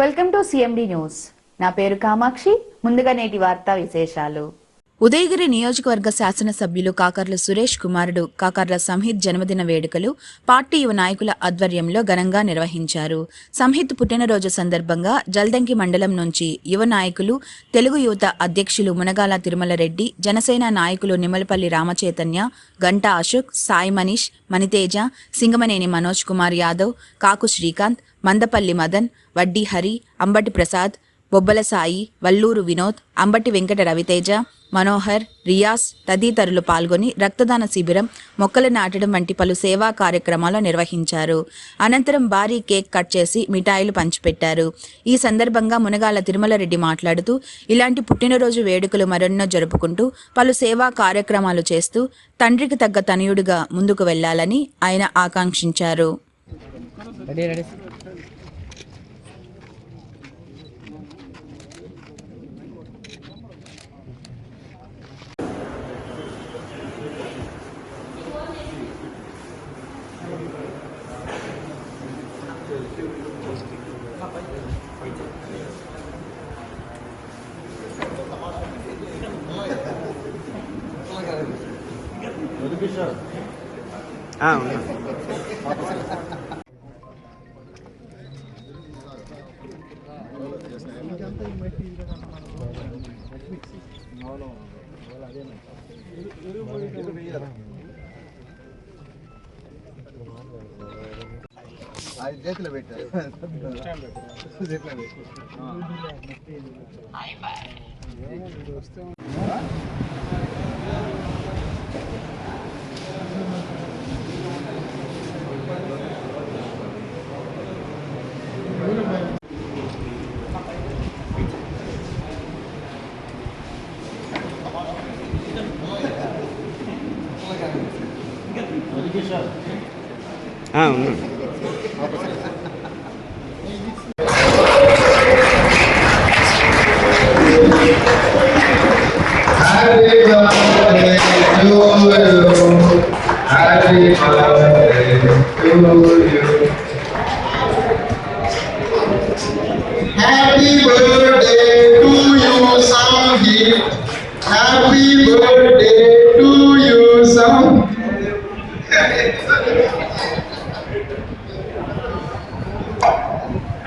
Welcome to CMD news. నా పేరు కామాక్షి. ముందుగా నేటి వార్తా విశేషాలు. ఉదయగిరి నియోజకవర్గ శాసనసభ్యులు కాకర్ల సురేష్ కుమారుడు కాకర్ల సంహిత్ జన్మదిన వేడుకలు పార్టీ యువ నాయకుల ఆధ్వర్యంలో ఘనంగా నిర్వహించారు. సంహిత్ పుట్టినరోజు సందర్భంగా జల్దంకి మండలం నుంచి యువ నాయకులు, తెలుగు యువత అధ్యక్షులు మునగాల తిరుమల రెడ్డి, జనసేన నాయకులు నిమ్మలపల్లి రామచైతన్య, గంటా అశోక్, సాయి మనీష్, మణితేజ, సింగమనేని మనోజ్ కుమార్ యాదవ్, కాకు శ్రీకాంత్, మందపల్లి మదన్, వడ్డీ హరి, అంబటి ప్రసాద్, బొబ్బల సాయి, వల్లూరు వినోద్, అంబటి వెంకట రవితేజ, మనోహర్, రియాస్ తదితరులు పాల్గొని రక్తదాన శిబిరం, మొక్కలు నాటడం వంటి పలు సేవా కార్యక్రమాలు నిర్వహించారు. అనంతరం భారీ కేక్ కట్ చేసి మిఠాయిలు పంచిపెట్టారు. ఈ సందర్భంగా మునగాల తిరుమల రెడ్డి మాట్లాడుతూ ఇలాంటి పుట్టినరోజు వేడుకలు మరెన్నో జరుపుకుంటూ పలు సేవా కార్యక్రమాలు చేస్తూ తండ్రికి తగ్గ తనయుడిగా ముందుకు వెళ్లాలని ఆయన ఆకాంక్షించారు. చేతిలో పెట్టారు. Happy birthday to you, Samhit. Happy birthday to you, Samhit.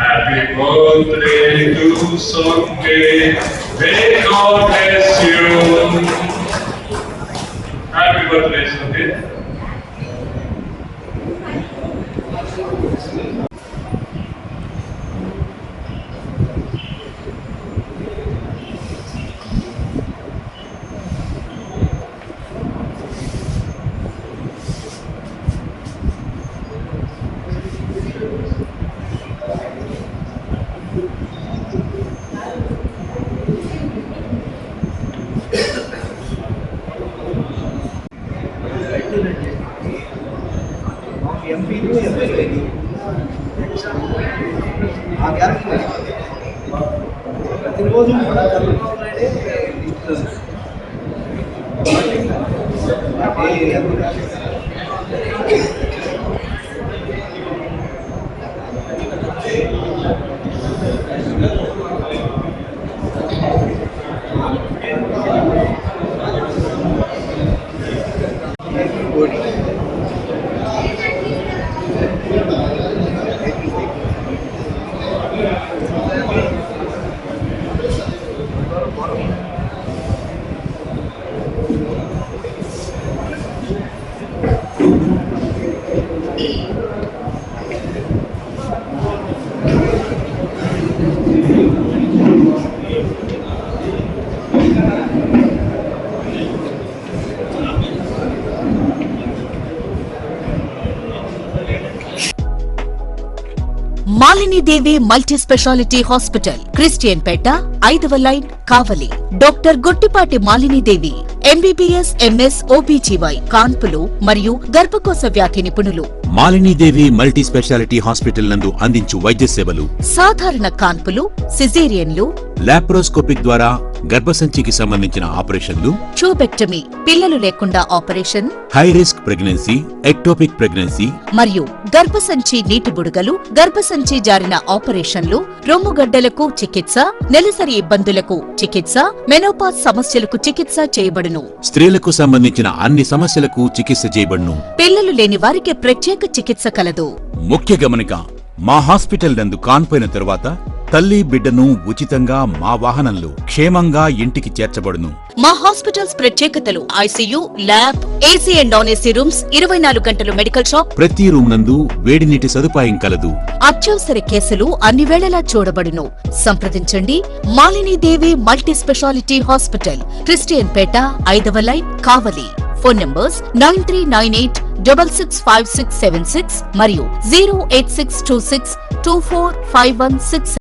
Happy birthday to Samhit. May God bless you. Happy birthday, Samhit. ప్రతిరోజు కూడా Malinidevi multi speciality hospital, Christian Peta, 5వ line, Kavali. Doctor Gottipati Malinidevi, MBBS, MS, OBGY, కాన్పులు మరియు గర్భకోశ వ్యాధి నిపుణులు. మాలినీదేవి మల్టీ స్పెషాలిటీ హాస్పిటల్ నందు అందించు వైద్య సేవలు: సాధారణ కాన్పులు, సిజేరియన్లు, లాప్రోస్కోపిక్ ద్వారా గర్భసంచికి సంబంధించిన ఆపరేషన్లు, ట్యూబెక్టమీ పిల్లలు లేకుండా operation, high risk pregnancy, ectopic pregnancy, మరియు గర్భసంచి నీటి బుడగలు, గర్భసంచి జారిన ఆపరేషన్లు, రొమ్ముగడ్డలకు చికిత్స, నెలసరి ఇబ్బందులకు చికిత్స, మెనోపాజ్ సమస్యలకు చికిత్స చేయబడును. స్త్రీలకు సంబంధించిన అన్ని సమస్యలకు చికిత్స చేయబడును. పిల్లలు లేని వారికి ప్రత్యేక చికిత్స కలదు. ముఖ్య గమనిక, మా హాస్పిటల్ నందు కాన్పోయిన తరువాత తల్లి బిడ్డను ఉచితంగా మా వాహనంలో క్షేమంగా ఇంటికి చేర్చబడును. మా హాస్పిటల్స్ ప్రత్యేకతలు: ICU, lab, AC and non AC rooms, 24 గంటలు మెడికల్ షాప్, ప్రతి రూమ్ నందు వేడి నీటి సదుపాయం కలదు. అత్యవసర కేసులు అన్ని వేళలా చూడబడును. సంప్రదించండి Malinidevi multi speciality hospital, Christian Peta, 5వ లైన్, కావలి. ఫోన్ నంబర్స్ 9398665676 మరియు 08626245166.